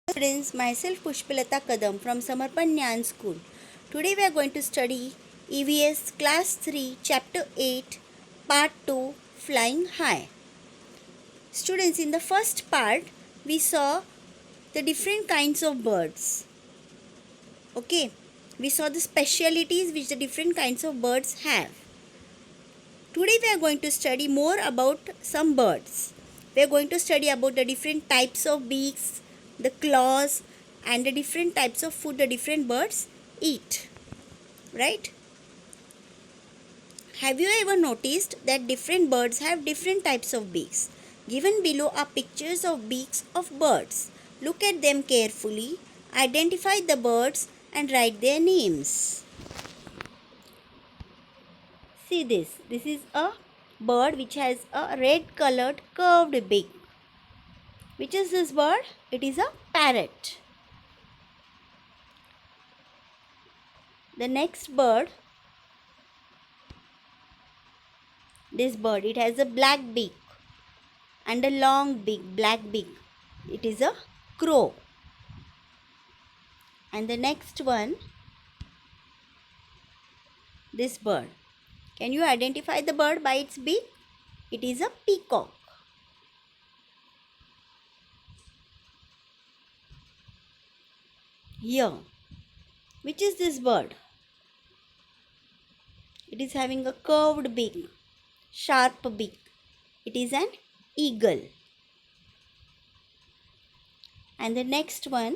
Students, myself Pushpalata Kadam from Samarpan Nyan School. Today we are going to study EVS Class 3 Chapter 8 Part 2 Flying High. Students, in the first part we saw the different kinds of birds. Okay, we saw the specialities which the different kinds of birds have. Today we are going to study more about some birds. We are going to study about the different types of beaks, the claws, and the different types of food the different birds eat. Right? Have you ever noticed that different birds have different types of beaks? Given below are pictures of beaks of birds. Look at them carefully, identify the birds, and write their names. See this. This is a bird which has a red colored curved beak. Which is this bird? It is a parrot. The next bird, this bird, it has a black beak and a long beak, black beak. It is a crow. And the next one, this bird. Can you identify the bird by its beak? It is a peacock. Here, which is this bird? It is having a curved beak, sharp beak. It is an eagle. And the next one,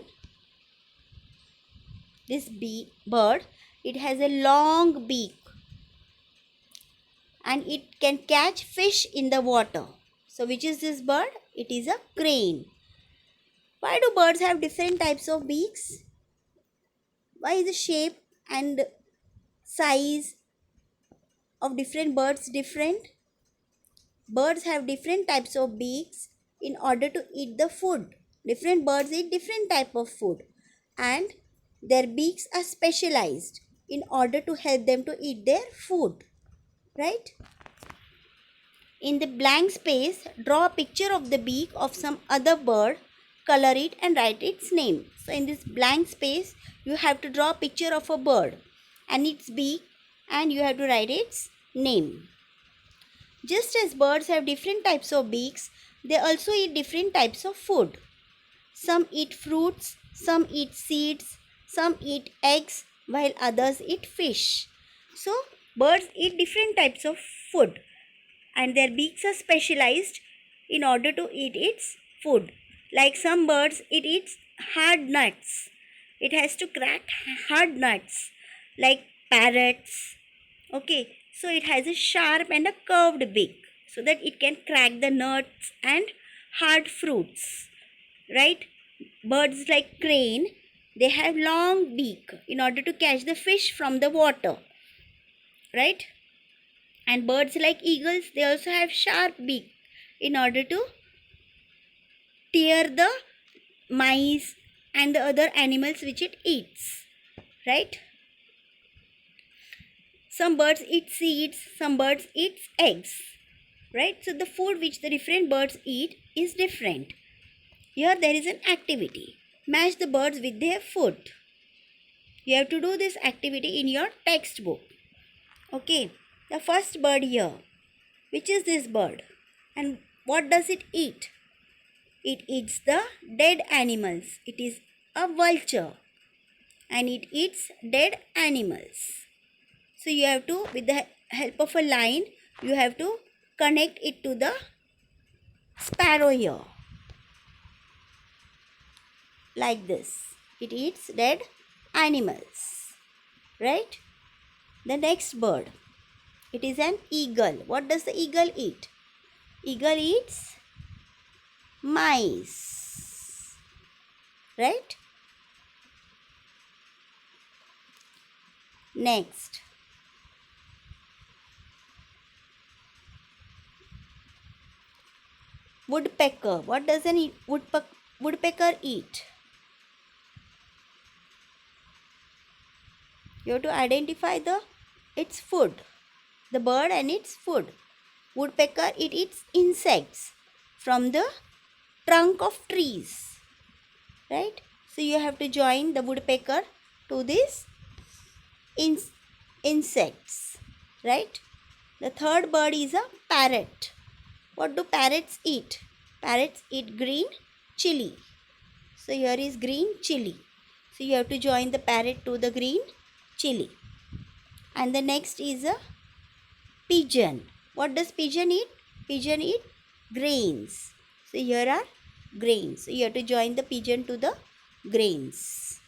this bird, it has a long beak and it can catch fish in the water. So which is this bird? It is a crane. Why do birds have different types of beaks? Why is the shape and size of different birds different? Birds have different types of beaks in order to eat the food. Different birds eat different type of food and their beaks are specialized in order to help them to eat their food. Right? In the blank space, draw a picture of the beak of some other bird, color it and write its name. So in this blank space, you have to draw a picture of a bird and its beak and you have to write its name. Just as birds have different types of beaks, they also eat different types of food. Some eat fruits, some eat seeds, some eat eggs, while others eat fish. So, birds eat different types of food and their beaks are specialized in order to eat its food. Like some birds, it eats hard nuts. It has to crack hard nuts like parrots. Okay, so it has a sharp and a curved beak so that it can crack the nuts and hard fruits. Right? Birds like crane, they have long beak in order to catch the fish from the water. Right? And birds like eagles, they also have sharp beak in order to tear the mice and the other animals which it eats. Right? Some birds eat seeds, some birds eat eggs. Right? So the food which the different birds eat is different. Here there is an activity. Match the birds with their food. You have to do this activity in your textbook. Okay. The first bird here. Which is this bird? And what does it eat? It eats the dead animals. It is a vulture. And it eats dead animals. So you have to, with the help of a line, you have to connect it to the sparrow here. Like this. It eats dead animals. Right? The next bird. It is an eagle. What does the eagle eat? Eagle eats mice. Right? Next. Woodpecker. What does an woodpecker eat? You have to identify its food. The bird and its food. Woodpecker, it eats insects from the trunk of trees. right? So you have to join the woodpecker to these insects, right? The third bird is a parrot. What do parrots eat? Parrots eat green chili. So here is green chili. So you have to join the parrot to the green chili. And the next is a pigeon. What does pigeon eat? Pigeon eat grains. So here are grains. So you have to join the pigeon to the grains.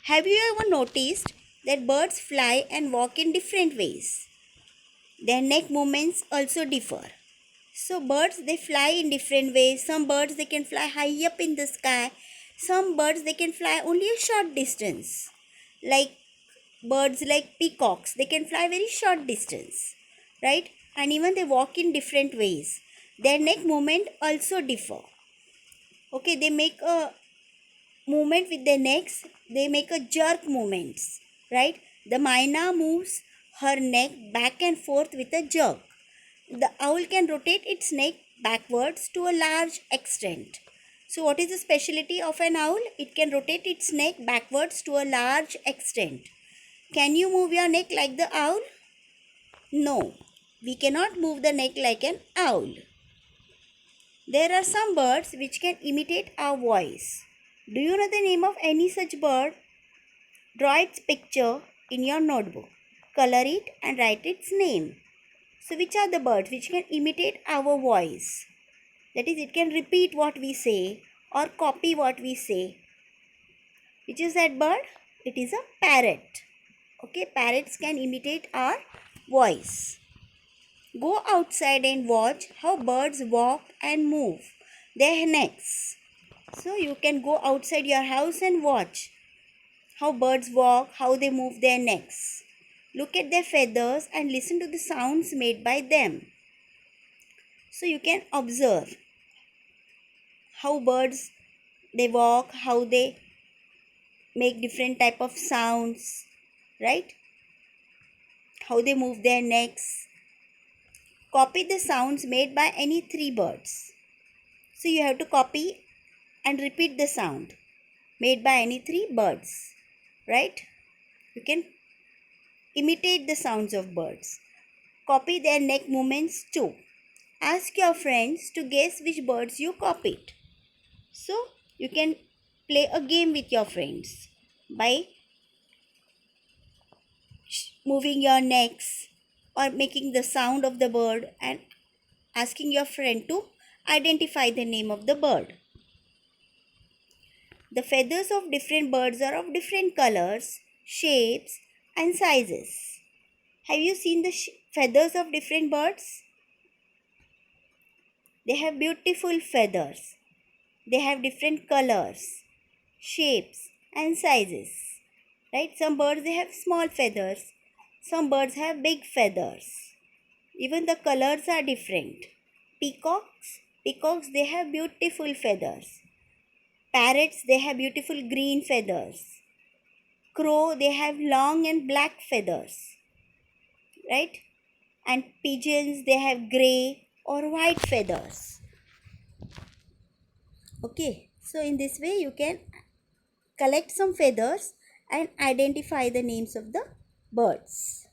Have you ever noticed that birds fly and walk in different ways? Their neck movements also differ. So birds, they fly in different ways. Some birds, they can fly high up in the sky. Some birds, they can fly only a short distance. Like birds like peacocks, they can fly very short distance, right? And even they walk in different ways. Their neck movement also differ. Okay, they make a movement with their necks. They make a jerk movements, right? The myna moves her neck back and forth with a jerk. The owl can rotate its neck backwards to a large extent. So what is the specialty of an owl? It can rotate its neck backwards to a large extent. Can you move your neck like the owl? No, we cannot move the neck like an owl. There are some birds which can imitate our voice. Do you know the name of any such bird? Draw its picture in your notebook. Color it and write its name. So which are the birds which can imitate our voice? That is, it can repeat what we say or copy what we say. Which is that bird? It is a parrot. Okay, parrots can imitate our voice. Go outside and watch how birds walk and move their necks. So you can go outside your house and watch how birds walk, how they move their necks. Look at their feathers and listen to the sounds made by them. So you can observe how birds, they walk, how they make different type of sounds, right? How they move their necks. Copy the sounds made by any three birds. So you have to copy and repeat the sound made by any three birds, right? You can imitate the sounds of birds. Copy their neck movements too. Ask your friends to guess which birds you copied. So you can play a game with your friends by moving your necks or making the sound of the bird and asking your friend to identify the name of the bird. The feathers of different birds are of different colors, shapes, and sizes. Have you seen the feathers of different birds? They have beautiful feathers. They have different colors, shapes, and sizes. Right? Some birds, they have small feathers. Some birds have big feathers. Even the colors are different. Peacocks, they have beautiful feathers. Parrots, they have beautiful green feathers. Crow, they have long and black feathers. Right? And pigeons, they have grey or white feathers. Okay, so in this way you can collect some feathers and identify the names of the birds.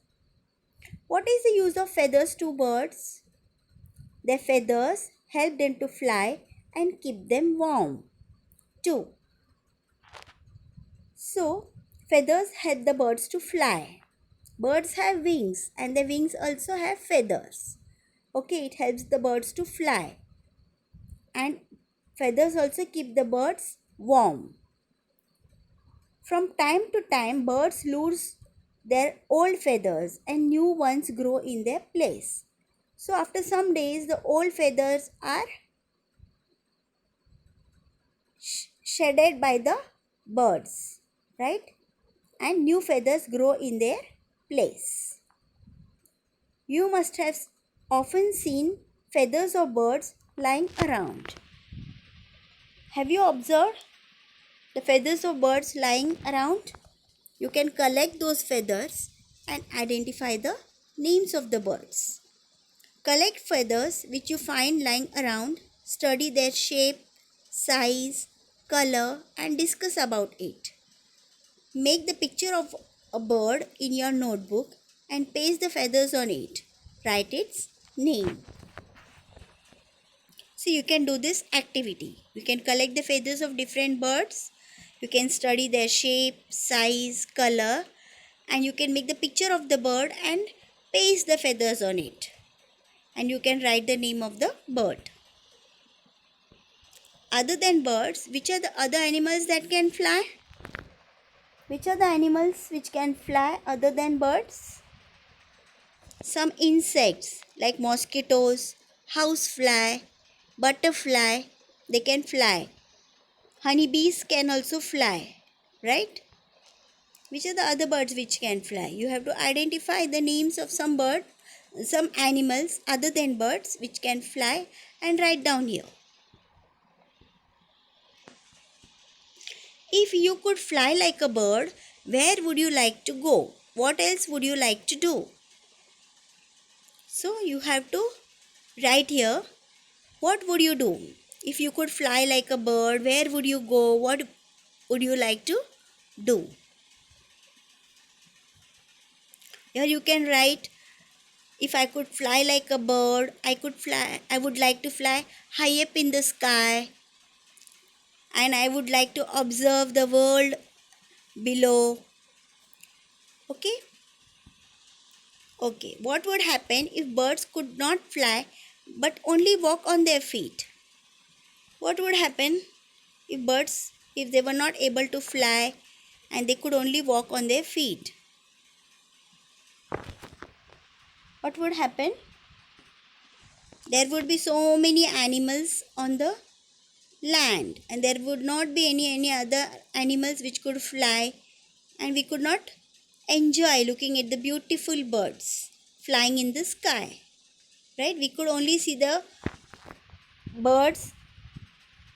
What is the use of feathers to birds? Their feathers help them to fly and keep them warm. 2. So, feathers help the birds to fly. Birds have wings and the wings also have feathers. Okay, it helps the birds to fly. And feathers also keep the birds warm. From time to time, birds lose their old feathers and new ones grow in their place. So after some days, the old feathers are shedded by the birds, right? And new feathers grow in their place. You must have often seen feathers of birds lying around. Have you observed the feathers of birds lying around? You can collect those feathers and identify the names of the birds. Collect feathers which you find lying around study their shape, size, color, and discuss about it. Make the picture of a bird in your notebook and paste the feathers on it. Write its name. So you can do this activity. You can collect the feathers of different birds. You can study their shape, size, color, and you can make the picture of the bird and paste the feathers on it. And you can write the name of the bird. Other than birds, which are the other animals that can fly? Which are the animals which can fly other than birds? Some insects like mosquitoes, housefly, butterfly, they can fly. Honeybees can also fly, right? Which are the other birds which can fly? You have to identify the names of some bird, some animals other than birds which can fly and write down here. If you could fly like a bird, where would you like to go? What else would you like to do? So you have to write here, what would you do? If you could fly like a bird, where would you go? What would you like to do? Here you can write, if I could fly like a bird, I would like to fly high up in the sky, and I would like to observe the world below. Okay? Okay. What would happen if birds could not fly but only walk on their feet? What would happen if birds, if they were not able to fly and they could only walk on their feet? What would happen? There would be so many animals on the land and there would not be any other animals which could fly, and we could not enjoy looking at the beautiful birds flying in the sky, right? We could only see the birds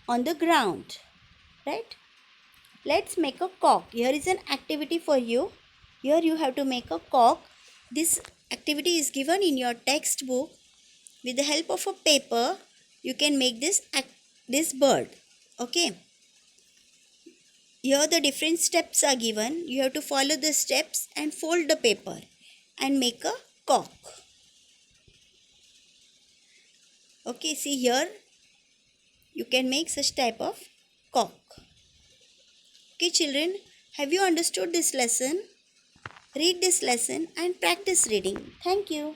on the ground, right? Let's make a cock. Here is an activity for you. Here you have to make a cock. This activity is given in your textbook. With the help of a paper, you can make this bird. Okay. Here the different steps are given. You have to follow the steps and fold the paper and make a cock. Okay, see here you can make such type of cock. Okay children, have you understood this lesson? Read this lesson and practice reading. Thank you.